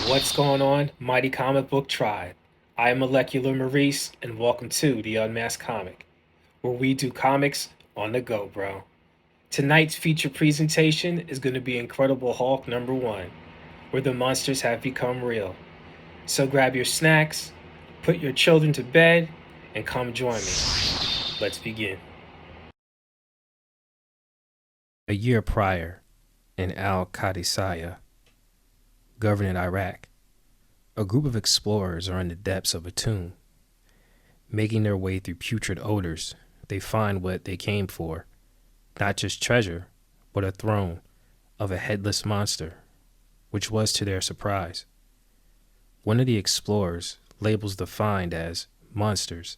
What's going on, Mighty Comic Book Tribe? I am Molecular Maurice, and welcome to the Unmasked Comic, where we do comics on the go, bro. Tonight's feature presentation is going to be Incredible Hulk #1, where the monsters have become real. So grab your snacks, put your children to bed, and come join me. Let's begin. A year prior, in Al Qadisiyah, governing Iraq, a group of explorers are in the depths of a tomb. Making their way through putrid odors, they find what they came for, not just treasure, but a throne of a headless monster, which was to their surprise. One of the explorers labels the find as monsters,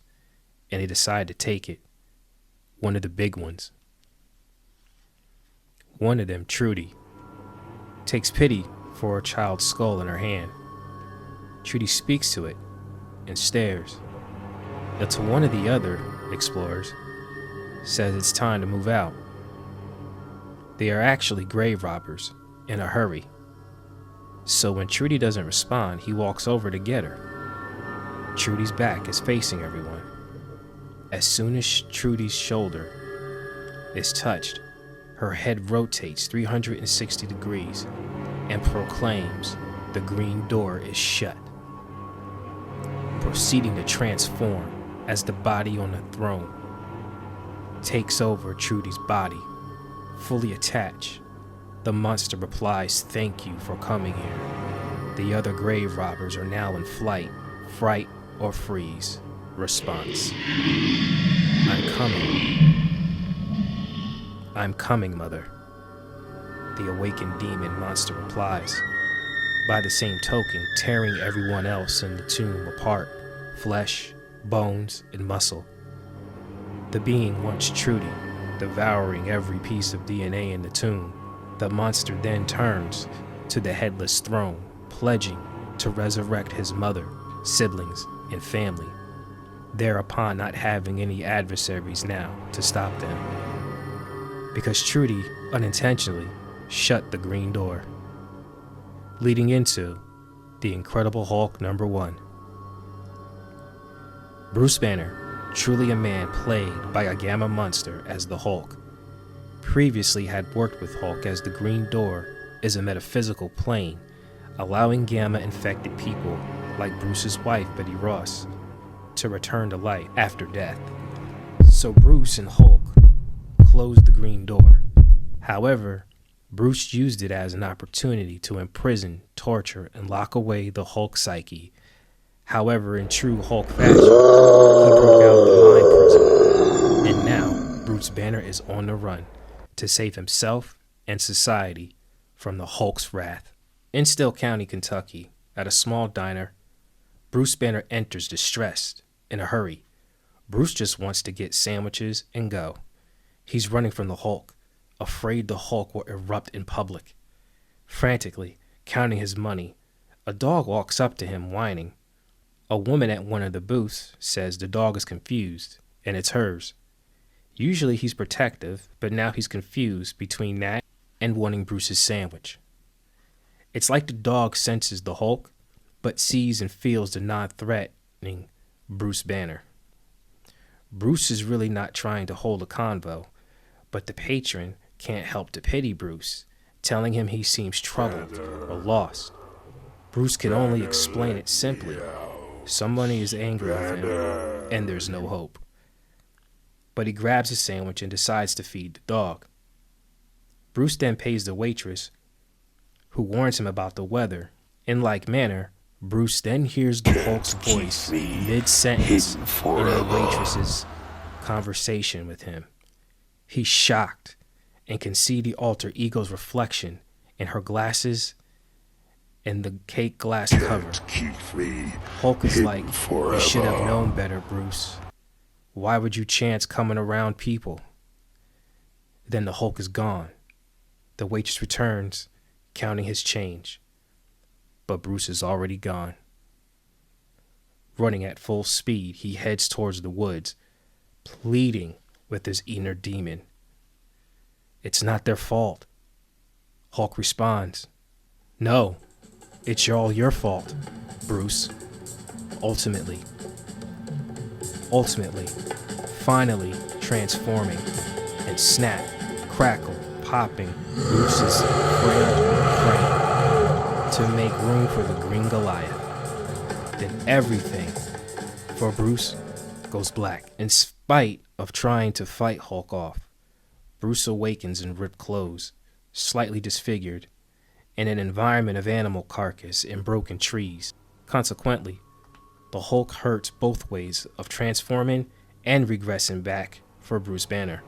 and they decide to take it, one of the big ones. One of them, Trudy, takes pity for a child's skull in her hand. Trudy speaks to it and stares until one of the other explorers says it's time to move out. They are actually grave robbers in a hurry. So when Trudy doesn't respond, he walks over to get her. Trudy's back is facing everyone. As soon as Trudy's shoulder is touched, her head rotates 360 degrees and proclaims the green door is shut, proceeding to transform as the body on the throne takes over Trudy's body. Fully attached, the monster replies, "Thank you for coming here." The other grave robbers are now in flight, fright or freeze. Response: "I'm coming. I'm coming, mother." The awakened demon monster replies, by the same token tearing everyone else in the tomb apart, flesh, bones, and muscle. The being wants Trudy, devouring every piece of DNA in the tomb. The monster then turns to the headless throne, pledging to resurrect his mother, siblings, and family, thereupon not having any adversaries now to stop them, because Trudy unintentionally shut the green door, leading into the Incredible Hulk #1. Bruce Banner, truly a man plagued by a gamma monster as the Hulk, previously had worked with Hulk as the Green Door is a metaphysical plane, allowing gamma-infected people like Bruce's wife, Betty Ross, to return to life after death. So Bruce and Hulk closed the Green Door. However, Bruce used it as an opportunity to imprison, torture, and lock away the Hulk psyche. However, in true Hulk fashion, he broke out the mind prison, and now Bruce Banner is on the run to save himself and society from the Hulk's wrath. In Still County, Kentucky, at a small diner, Bruce Banner enters distressed, in a hurry. Bruce just wants to get sandwiches and go. He's running from the Hulk, afraid the Hulk will erupt in public. Frantically counting his money, a dog walks up to him whining. A woman at one of the booths says the dog is confused, and it's hers. Usually he's protective, but now he's confused between that and wanting Bruce's sandwich. It's like the dog senses the Hulk, but sees and feels the non-threatening Bruce Banner. Bruce is really not trying to hold a convo, but the patron can't help to pity Bruce, telling him he seems troubled or lost. Bruce can only explain it simply. Somebody is angry with him, and there's no hope. But he grabs a sandwich and decides to feed the dog. Bruce then pays the waitress, who warns him about the weather. In like manner, Bruce then hears the Hulk's voice mid-sentence in the waitress's conversation with him. He's shocked and can see the alter ego's reflection in her glasses and the cake glass cover. Hulk is like, "You should have known better, Bruce. Why would you chance coming around people?" Then the Hulk is gone. The waitress returns, counting his change. But Bruce is already gone. Running at full speed, he heads towards the woods, pleading with his inner demon. It's not their fault. Hulk responds, "No, It's all your fault, Bruce. Ultimately, finally transforming, and snap, crackle, popping Bruce's frail frame to make room for the Green Goliath. Then everything for Bruce goes black. In spite of trying to fight Hulk off, Bruce awakens in ripped clothes, slightly disfigured, in an environment of animal carcass and broken trees. Consequently, the Hulk hurts both ways of transforming and regressing back for Bruce Banner.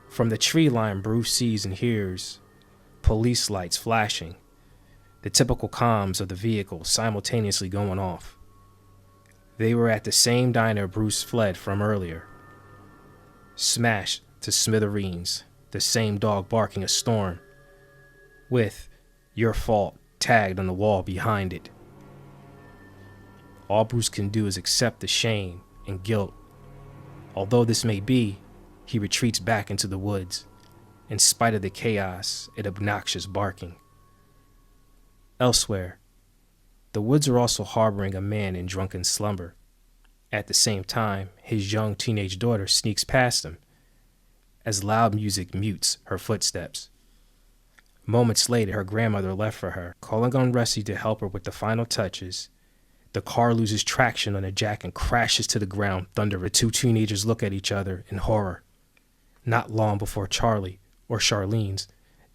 From the tree line, Bruce sees and hears police lights flashing, the typical comms of the vehicle simultaneously going off. They were at the same diner Bruce fled from earlier. Smashed to smithereens, the same dog barking a storm, with "Your fault" tagged on the wall behind it. All Bruce can do is accept the shame and guilt. Although this may be, he retreats back into the woods, in spite of the chaos and obnoxious barking. Elsewhere, the woods are also harboring a man in drunken slumber. At the same time, his young teenage daughter sneaks past him, as loud music mutes her footsteps. Moments later, her grandmother left for her, calling on Rusty to help her with the final touches. The car loses traction on a jack and crashes to the ground, thundering. The two teenagers look at each other in horror. Not long before Charlie, or Charlene's,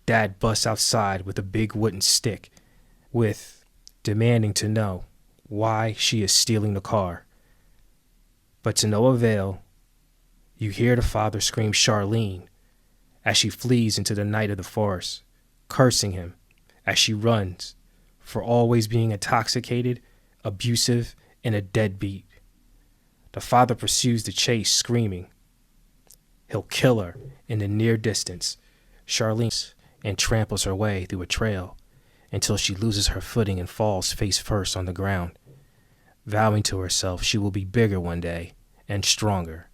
dad busts outside with a big wooden stick, demanding to know why she is stealing the car. But to no avail, you hear the father scream Charlene as she flees into the night of the forest, cursing him as she runs for always being intoxicated, abusive, and a deadbeat. The father pursues the chase, screaming he'll kill her in the near distance. Charlene and tramples her way through a trail until she loses her footing and falls face first on the ground, vowing to herself she will be bigger one day and stronger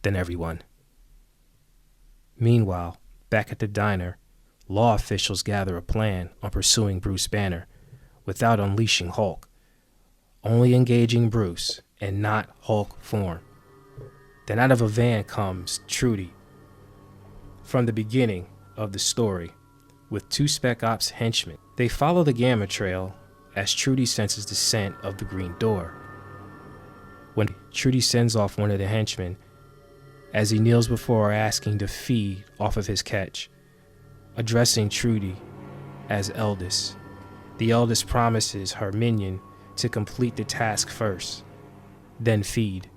than everyone. Meanwhile, back at the diner, law officials gather a plan on pursuing Bruce Banner without unleashing Hulk, only engaging Bruce and not Hulk form. Then out of a van comes Trudy. From the beginning of the story, with two Spec Ops henchmen, they follow the Gamma Trail as Trudy senses the scent of the green door. When Trudy sends off one of the henchmen, as he kneels before her asking to feed off of his catch, addressing Trudy as Eldest. The eldest promises her minion to complete the task first, then feed.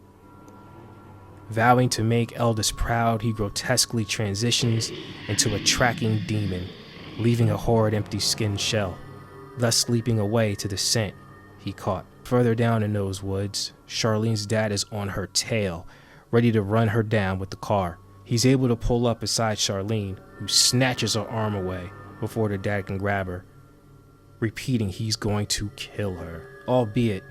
Vowing to make Eldest proud, he grotesquely transitions into a tracking demon, leaving a horrid empty skin shell, thus leaping away to the scent he caught. Further down in those woods, Charlene's dad is on her tail, ready to run her down with the car. He's able to pull up beside Charlene, who snatches her arm away before the dad can grab her, repeating he's going to kill her, albeit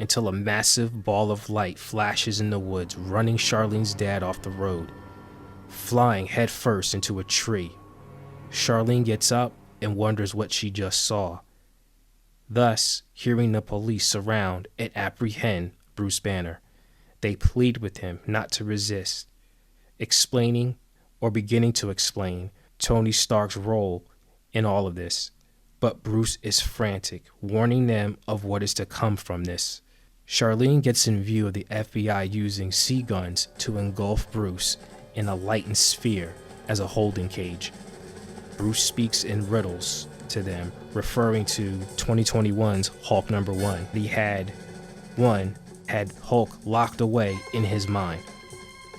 until a massive ball of light flashes in the woods, running Charlene's dad off the road, flying headfirst into a tree. Charlene gets up and wonders what she just saw, thus hearing the police surround and apprehend Bruce Banner. They plead with him not to resist, explaining or beginning to explain Tony Stark's role in all of this. But Bruce is frantic, warning them of what is to come from this. Charlene gets in view of the FBI using sea guns to engulf Bruce in a lightened sphere as a holding cage. Bruce speaks in riddles to them, referring to 2021's Hulk #1. He had Hulk locked away in his mind.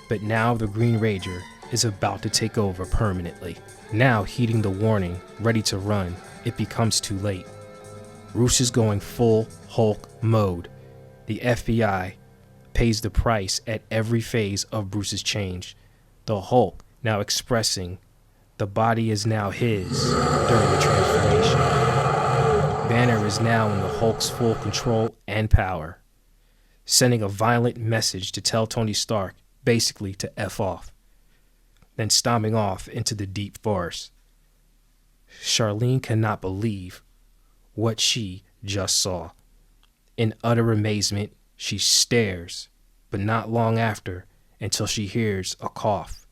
But now the Green Ranger is about to take over permanently. Now, heeding the warning, ready to run, it becomes too late. Bruce is going full Hulk mode. The FBI pays the price at every phase of Bruce's change. The Hulk now expressing the body is now his during the transformation. Banner is now in the Hulk's full control and power, sending a violent message to tell Tony Stark basically to F off, then stomping off into the deep forest. Charlene cannot believe what she just saw. In utter amazement, she stares, but not long after, until she hears a cough.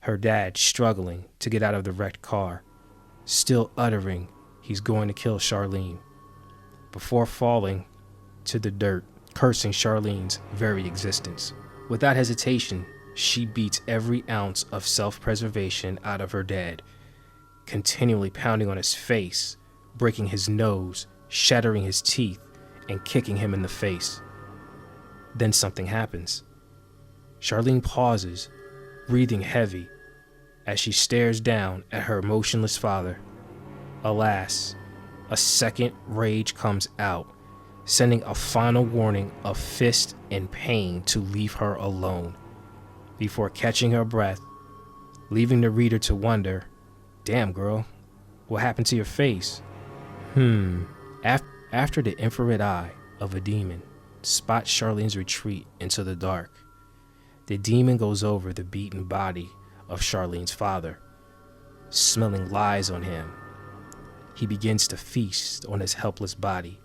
Her dad struggling to get out of the wrecked car, still uttering he's going to kill Charlene, before falling to the dirt, cursing Charlene's very existence. Without hesitation, she beats every ounce of self-preservation out of her dad, continually pounding on his face, breaking his nose, shattering his teeth, and kicking him in the face. Then something happens. Charlene pauses, breathing heavy, as she stares down at her motionless father. Alas, a second rage comes out, sending a final warning of fist and pain to leave her alone, before catching her breath, leaving the reader to wonder, damn girl, what happened to your face? After the infrared eye of a demon spots Charlene's retreat into the dark, the demon goes over the beaten body of Charlene's father, smelling lies on him. He begins to feast on his helpless body,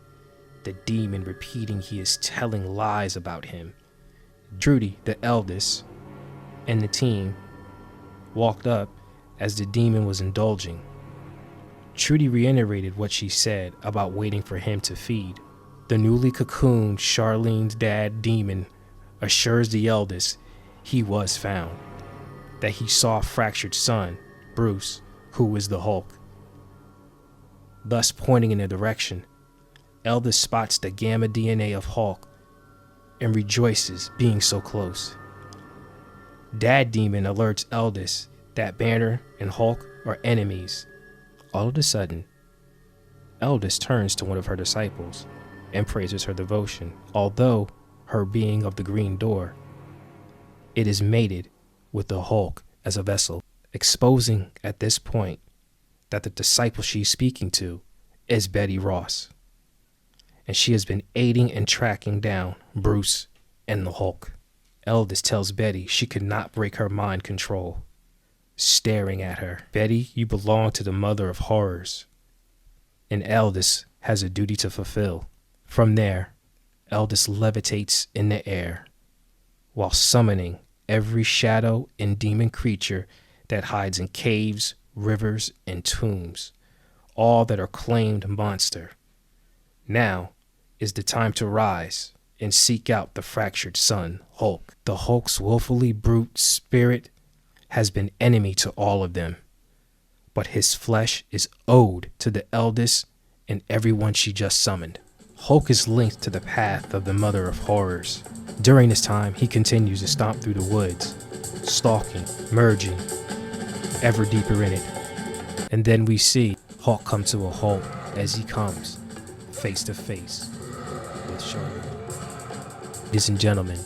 the demon repeating he is telling lies about him. Trudy, the eldest, and the team walked up as the demon was indulging. Trudy reiterated what she said about waiting for him to feed. The newly cocooned Charlene's dad demon assures the eldest he was found, that he saw fractured son, Bruce, who is the Hulk. Thus pointing in a direction, eldest spots the gamma DNA of Hulk and rejoices being so close. Dad demon alerts eldest that Banner and Hulk are enemies. All of a sudden, eldest turns to one of her disciples and praises her devotion, although her being of the green door, it is mated with the Hulk as a vessel, exposing at this point that the disciple she's speaking to is Betty Ross, and she has been aiding and tracking down Bruce and the Hulk. Eldest tells Betty she could not break her mind control, staring at her. Betty, you belong to the mother of horrors, and eldest has a duty to fulfill. From there, eldest levitates in the air while summoning every shadow and demon creature that hides in caves, rivers, and tombs, all that are claimed monster. Now is the time to rise and seek out the fractured son, Hulk. The Hulk's willfully brute spirit has been enemy to all of them, but his flesh is owed to the eldest and everyone she just summoned. Hulk is linked to the path of the mother of horrors. During this time, he continues to stomp through the woods, stalking, merging, ever deeper in it. And then we see Hulk come to a halt as he comes face to face with Charlotte. Ladies and gentlemen,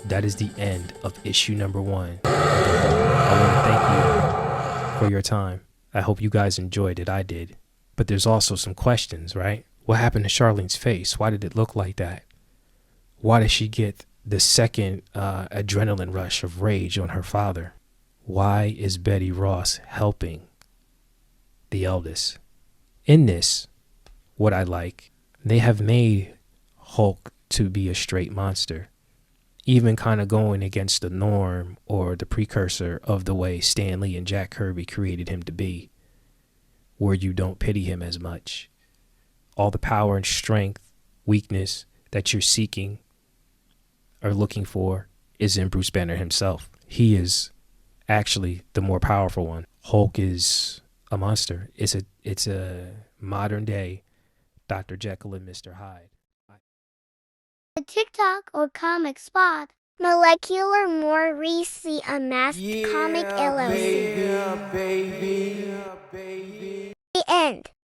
that is the end of issue number 1. I want to thank you for your time. I hope you guys enjoyed it. I did. But there's also some questions, right? What happened to Charlene's face? Why did it look like that? Why did she get the second adrenaline rush of rage on her father? Why is Betty Ross helping the eldest? In this, what I like, they have made Hulk to be a straight monster, even kind of going against the norm or the precursor of the way Stan Lee and Jack Kirby created him to be, where you don't pity him as much. All the power and strength, weakness that you're seeking or looking for is in Bruce Banner himself. He is actually the more powerful one. Hulk is a monster. It's a modern day Dr. Jekyll and Mr. Hyde. A TikTok or comic spot. Molecular Morrissey, a masked comic LLC. Baby. The end.